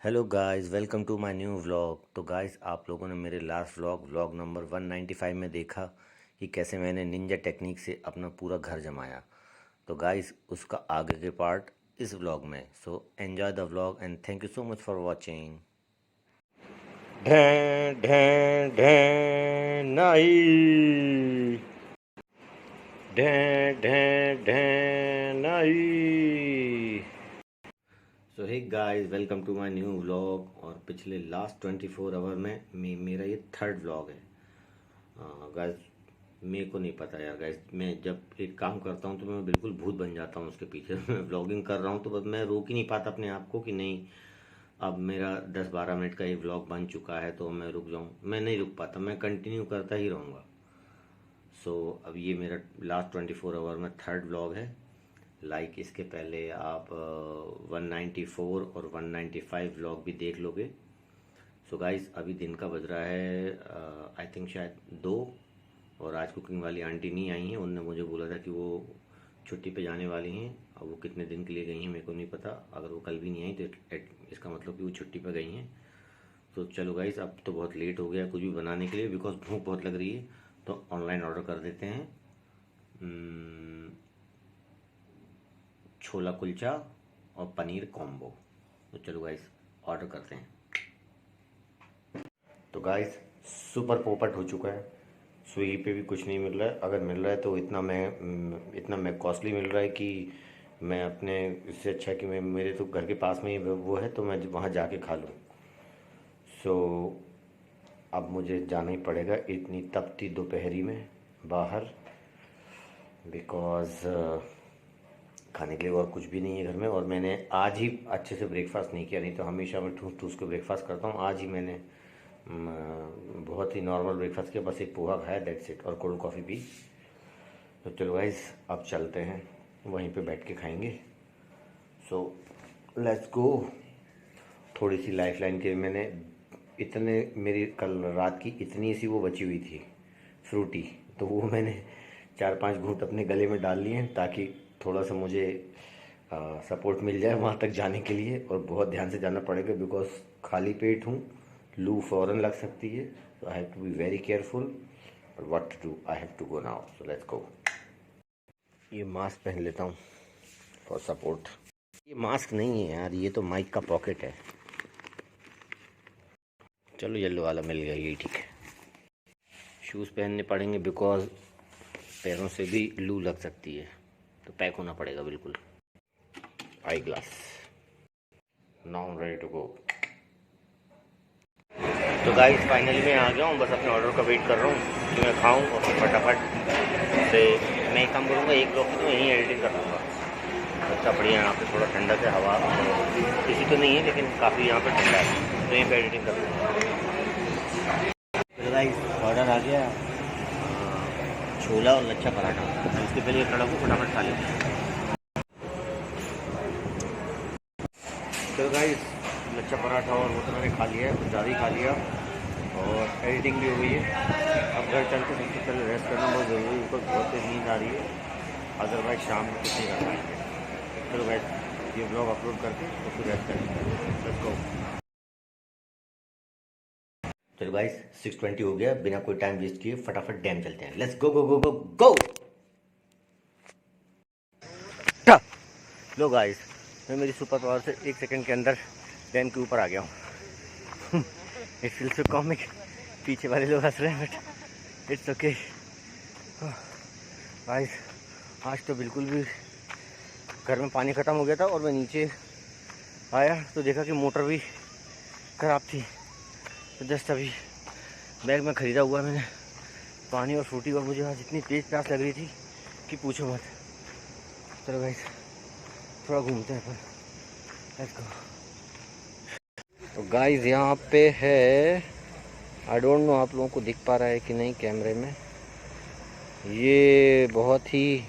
Hello guys, welcome to my new vlog. तो guys, आप लोगों ने मेरे लास्ट व्लॉग नंबर 195 में देखा कि कैसे मैंने निंजा टेक्निक से अपना पूरा घर जमाया। तो गाइस, उसका आगे के पार्ट इस व्लॉग में। So enjoy the vlog and thank you so much for watching. ढें ढें ढें नाई, ढें ढें ढें नाई। So hey guys, welcome to my new vlog. और पिछले लास्ट 24 आवर में मेरा ये थर्ड व्लॉग है। गाइस, मेरे को नहीं पता यार गाइस, मैं जब एक काम करता हूँ तो मैं बिल्कुल भूत बन जाता हूँ उसके पीछे। मैं व्लॉगिंग कर रहा हूँ तो बस मैं रोक ही नहीं पाता अपने आप को कि नहीं, अब मेरा 10-12 मिनट का ये व्लॉग बन चुका है तो मैं रुक जाऊँ। मैं नहीं रुक पाता, मैं कंटिन्यू करता ही रहूँगा। सो अब ये मेरा लास्ट 24 आवर में थर्ड व्लॉग है। इसके पहले आप 194 और 195 व्लॉग भी देख लोगे। सो गाइस, अभी दिन का बज रहा है आई थिंक शायद 2। और आज कुकिंग वाली आंटी नहीं आई हैं। उनने मुझे बोला था कि वो छुट्टी पे जाने वाली हैं। अब वो कितने दिन के लिए गई हैं मेरे को नहीं पता। अगर वो कल भी नहीं आई तो इसका मतलब कि वो छुट्टी पे गई हैं। तो चलो गाइस, अब तो बहुत लेट हो गया कुछ भी बनाने के लिए, बिकॉज भूख बहुत लग रही है। तो ऑनलाइन ऑर्डर कर देते हैं छोला कुलचा और पनीर कॉम्बो। तो चलो गाइस, ऑर्डर करते हैं। तो गाइस, सुपर पोपट हो चुका है। स्विगी पे भी कुछ नहीं मिल रहा है। अगर मिल रहा है तो इतना मैं कॉस्टली मिल रहा है कि मैं अपने, इससे अच्छा है कि मैं, मेरे तो घर के पास में ही वो है तो मैं वहाँ जाके खा लूँ। सो अब मुझे जाना ही पड़ेगा इतनी तपती दोपहरी में बाहर, बिकॉज़ खाने के लिए और कुछ भी नहीं है घर में। और मैंने आज ही अच्छे से ब्रेकफास्ट नहीं किया, नहीं तो हमेशा मैं ठूस ठूस के ब्रेकफास्ट करता हूँ। आज ही मैंने बहुत ही नॉर्मल ब्रेकफास्ट किया, बस एक पोहा खाया, दैट्स इट, और कोल्ड कॉफ़ी पी। तो चलो गाइस, अब चलते हैं, वहीं पे बैठ के खाएंगे। सो लेट्स गो। थोड़ी सी लाइफ लाइन के मैंने इतने, मेरी कल रात की इतनी सी वो बची हुई थी फ्रूटी, तो वो मैंने 4-5 घूंट अपने गले में डाल लिए हैं ताकि थोड़ा सा मुझे सपोर्ट मिल जाए वहाँ तक जाने के लिए। और बहुत ध्यान से जाना पड़ेगा बिकॉज खाली पेट हूँ, लू फ़ौरन लग सकती है। तो I have to be very careful. और what to do, I have to go now, so let's go. ये मास्क पहन लेता हूँ फॉर सपोर्ट। ये मास्क नहीं है यार, ये तो माइक का पॉकेट है। चलो, येलो वाला मिल गया, यही ठीक है। शूज़ पहनने पड़ेंगे बिकॉज पैरों से भी लू लग सकती है, तो पैक होना पड़ेगा बिल्कुल। Eye glass, now ready to go. तो गाइस, फाइनली मैं आ गया हूँ, बस अपने ऑर्डर का वेट कर रहा हूँ कि मैं खाऊँ और फिर फटाफट से मैं एक काम करूँगा, एक ब्लॉग की तो यहीं एडिटिंग कर दूँगा। अच्छा बढ़िया, यहाँ पे थोड़ा ठंडा से हवा किसी तो नहीं है लेकिन काफ़ी यहाँ पे ठंडा है, तो यहीं पे एडिटिंग कर दूँगा। तो गाइस, ऑर्डर आ गया, छोला और लच्छा पराठा। इसके पहले ये कड़ा को फटाफट खा लेते हैं। तो गाइस, लच्छा पराठा और वो तो मैंने खा लिया है, कुछ ज़्यादा ही खा लिया, और एडिटिंग भी हो गई है। अब घर चल के सबसे पहले रेस्ट करना बहुत ज़रूरी है बिकॉज बहुत तेज़ नींद आ रही है, अदरवाइज शाम में कुछ नहीं कर पाएंगे। चलो गाइस, ये ब्लॉग अपलोड करके तो फिर रेस्ट करेंगे। Let's go. चलो गाइस, 6:20 हो गया, बिना कोई टाइम वेस्ट किए फटाफट डैम चलते हैं। Let's go go go go go. Low guys, मैं मेरी सुपर पावर से 1 सेकंड के अंदर डैम के ऊपर आ गया हूँ। It feels so comic. पीछे वाले लोग हंस रहे हैं बट इट्स ओके। गाइस, आज तो बिल्कुल भी घर में पानी ख़त्म हो गया था और मैं नीचे आया तो देखा कि मोटर भी ख़राब थी। तो जस्ट अभी बैग में ख़रीदा हुआ मैंने पानी और फ्रूटी, और मुझे आज इतनी तेज़ प्यास लग रही थी कि पूछो मत। चलो गाइस, थोड़ा घूमते हैं अपन, लेट्स गो। तो गाइस, यहाँ पे है, आई डोंट नो आप लोगों को दिख पा रहा है कि नहीं कैमरे में, ये बहुत ही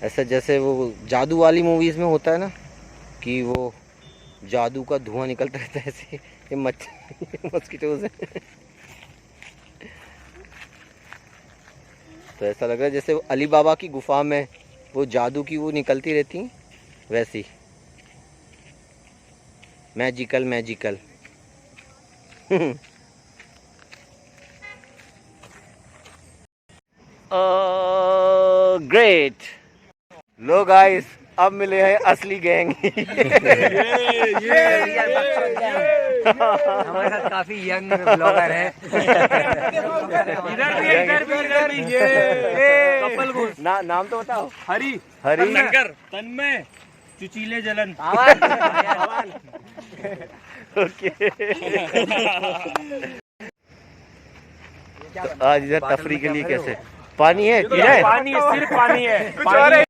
ऐसा जैसे वो जादू वाली मूवीज़ में होता है ना कि वो जादू का धुआं निकलता रहता है, ऐसे ये मस्कीटोज है। तो ऐसा लग रहा है जैसे अली बाबा की गुफा में वो जादू की वो निकलती रहती, वैसी। Magical magical. ग्रेट। लो गाइस, अब मिले हैं असली गैंग। हमारे साथ काफी यंग ब्लॉगर है। इधर भी कपल को नाम तो बताओ। हरी शंकर, तन्मय, चुचीले जलन। ओके। तो आज इधर तफरी के लिए कैसे पानी है? पीना है? पानी सिर्फ पानी है। कुछ और है?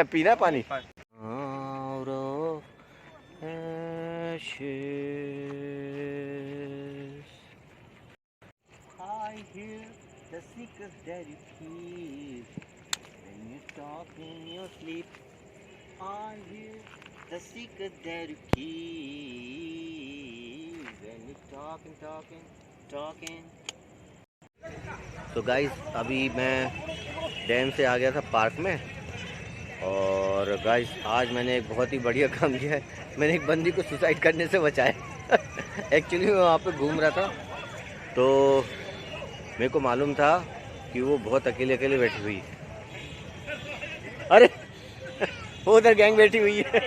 पीना पानी। I hear the secrets that you keep when you talk in your sleep. I hear the secrets that you keep when you talking. तो गाइस, अभी मैं डैम से आ गया था पार्क में, और गाइस आज मैंने एक बहुत ही बढ़िया काम किया है। मैंने एक बंदी को सुसाइड करने से बचाया। एक्चुअली मैं वहाँ पे घूम रहा था, तो मेरे को मालूम था कि वो बहुत अकेले बैठी हुई है। अरे वो उधर गैंग बैठी हुई है।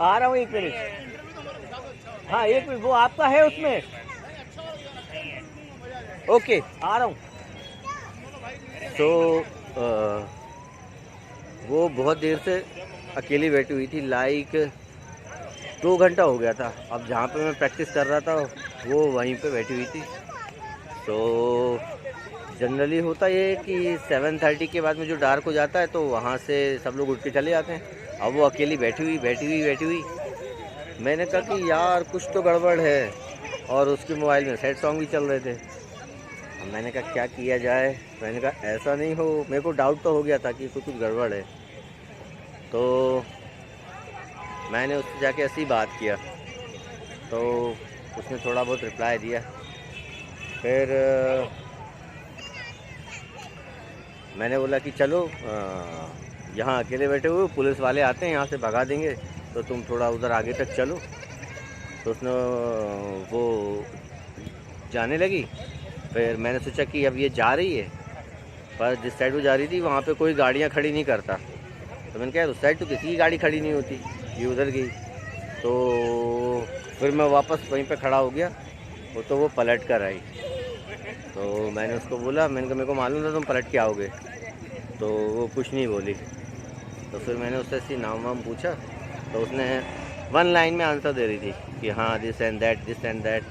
आ रहा हूँ, एक मिनट। हाँ एक मिनट, वो आपका है उसमें? ओके, आ रहा हूँ। तो वो बहुत देर से अकेली बैठी हुई थी, लाइक 2 घंटा हो गया था। अब जहाँ पे मैं प्रैक्टिस कर रहा था वो वहीं पे बैठी हुई थी। तो जनरली होता ये कि 7:30 के बाद में जो डार्क हो जाता है तो वहाँ से सब लोग उठ के चले जाते हैं। अब वो अकेली बैठी हुई। मैंने कहा कि यार कुछ तो गड़बड़ है, और उसके मोबाइल में सैड सॉन्ग भी चल रहे थे। अब मैंने कहा क्या किया जाए। मैंने कहा ऐसा नहीं हो, मेरे को डाउट तो हो गया था कि इसको कुछ गड़बड़ है। तो मैंने उससे जाके ऐसी बात किया, तो उसने थोड़ा बहुत रिप्लाई दिया। फिर मैंने बोला कि चलो यहाँ अकेले बैठे हुए पुलिस वाले आते हैं, यहाँ से भगा देंगे, तो तुम थोड़ा उधर आगे तक चलो। तो उसने वो जाने लगी। फिर मैंने सोचा कि अब ये जा रही है, पर जिस साइड वो जा रही थी वहाँ पे कोई गाड़ियाँ खड़ी नहीं करता। तो मैंने कहा उस साइड तो किसी की गाड़ी खड़ी नहीं होती, ये उधर गई। तो फिर मैं वापस वहीं पे खड़ा हो गया, तो वो पलट कर आई। तो मैंने उसको बोला, मैंने कहा मेरे को मालूम था तुम पलट के आओगे। तो वो कुछ नहीं बोली। तो फिर मैंने उससे ऐसी नाम वाम पूछा, तो उसने 1 लाइन में आंसर दे रही थी कि हाँ दिस एंड दैट।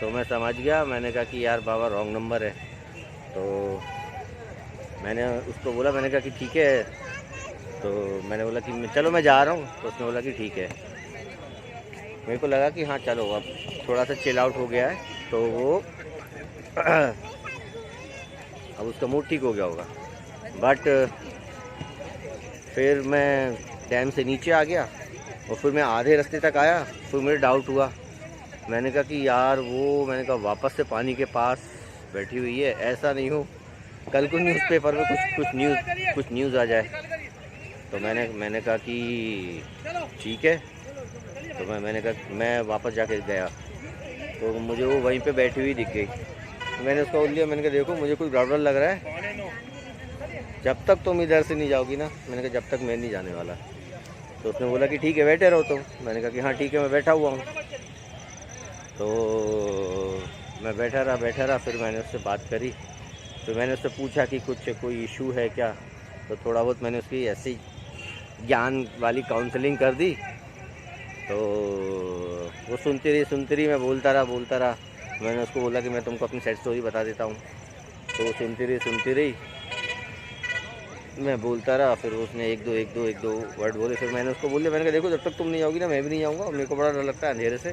तो मैं समझ गया। मैंने कहा कि यार बाबा रॉन्ग नंबर है। तो मैंने उसको बोला, मैंने कहा कि ठीक है। तो मैंने बोला कि चलो मैं जा रहा हूँ। तो उसने बोला कि ठीक है। मेरे को लगा कि हाँ चलो अब थोड़ा सा चिल आउट हो गया है, तो वो अब उसका मूड ठीक हो गया होगा। बट फिर मैं डैम से नीचे आ गया, और फिर मैं आधे रास्ते तक आया। फिर मुझे डाउट हुआ। मैंने कहा कि यार मैंने कहा वापस से पानी के पास बैठी हुई है, ऐसा नहीं हो कल को न्यूज़पेपर में कुछ न्यूज़ आ जाए। तो मैंने कहा कि ठीक है। तो मैंने कहा मैं वापस जाके गया, तो मुझे वो वहीं पे बैठी हुई दिख गई। तो मैंने उसको बोल लिया, मैंने कहा देखो मुझे कुछ गड़बड़ लग रहा है, जब तक तुम इधर से नहीं जाओगी ना। मैंने कहा जब तक मैं नहीं जाने वाला। तो उसने बोला कि ठीक है बैठे रहो तुम। मैंने कहा कि हाँ ठीक है मैं बैठा हुआ हूँ। तो मैं बैठा रहा। फिर मैंने उससे बात करी। फिर मैंने उससे पूछा कि कोई इशू है क्या। तो थोड़ा बहुत मैंने उसकी ऐसी ज्ञान वाली काउंसलिंग कर दी। तो वो सुनती रही। मैं बोलता रहा। मैंने उसको बोला कि मैं तुमको अपनी सैड स्टोरी बता देता हूँ। तो वो सुनती रही। मैं बोलता रहा। फिर उसने एक दो वर्ड बोले। फिर मैंने उसको बोल दिया, मैंने कहा देखो जब तक तुम नहीं आओगी ना मैं भी नहीं आऊँगा, और मेरे को बड़ा डर लगता है अंधेरे से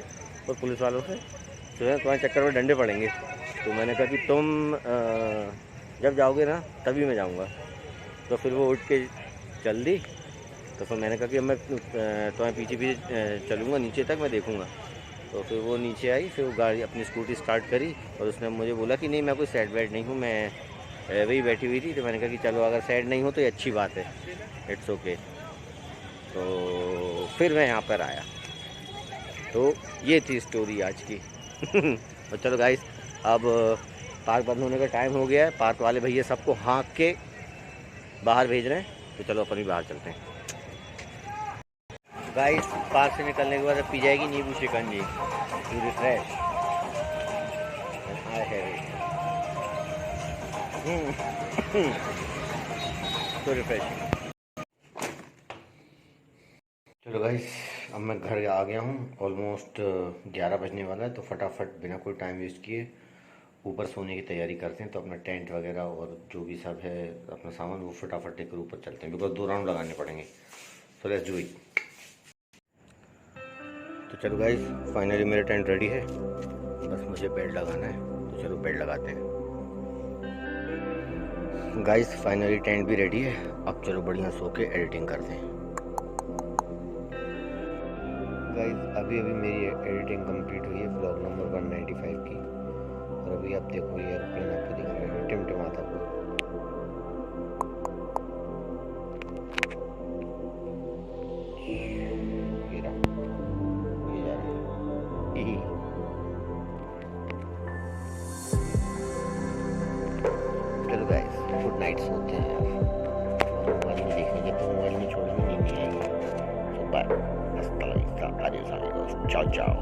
और पुलिस वालों से, तो तुम्हारे चक्कर में डंडे पड़ेंगे। तो मैंने कहा कि तुम जब जाओगे ना तभी मैं जाऊँगा। तो फिर वो उठ के चल दी। तो फिर मैंने कहा कि मैं तुम्हारे पीछे चलूँगा नीचे तक, मैं देखूँगा। तो फिर वो नीचे आई। फिर वो गाड़ी अपनी स्कूटी स्टार्ट करी, और उसने मुझे बोला कि नहीं मैं कोई सैड बैड नहीं हूँ, मैं वही बैठी हुई थी। तो मैंने कहा कि चलो अगर सैड नहीं हो तो ये अच्छी बात है, इट्स ओके। तो फिर मैं यहाँ पर आया। तो ये थी स्टोरी आज की। और चलो गाइस, अब पार्क बंद होने का टाइम हो गया है। पार्क वाले भैया सबको हाँक के बाहर भेज रहे हैं, तो चलो अपन भी बाहर चलते हैं। गाइस, पार्क से निकलने के बाद अब पी जाएगी नींबू शिकंजी टू रिफ्रेश। तो रिफ्रेश। चलो गाइस, अब मैं घर आ गया हूँ। ऑलमोस्ट 11 बजने वाला है, तो फटाफट बिना कोई टाइम वेस्ट किए ऊपर सोने की तैयारी करते हैं। तो अपना टेंट वगैरह और जो भी सब है अपना सामान वो फटाफट लेकर ऊपर चलते हैं, बिकॉज 2 राउंड लगाने पड़ेंगे। So let's do it. तो चलो गाइस, फाइनली मेरा टेंट रेडी है, बस मुझे बेड लगाना है। तो चलो बेड लगाते हैं। गाइस, फाइनली टेंट भी रेडी है। अब चलो बढ़िया सो के एडिटिंग करते हैं। गाइस, अभी मेरी एडिटिंग कंप्लीट हुई है व्लॉग नंबर 195 की। और अभी आप देखो ये एयरप्लेन आपको दिख रहा है टिमटिमाता हुआ। ये जा रहा है। चलो गाइस, गुड नाइट, सोते हैं यार। मोबाइल में देखेंगे तो मोबाइल में छोड़ने नींद नहीं आएगी। तो bye, हasta la vista, adiós amigos, chao chao।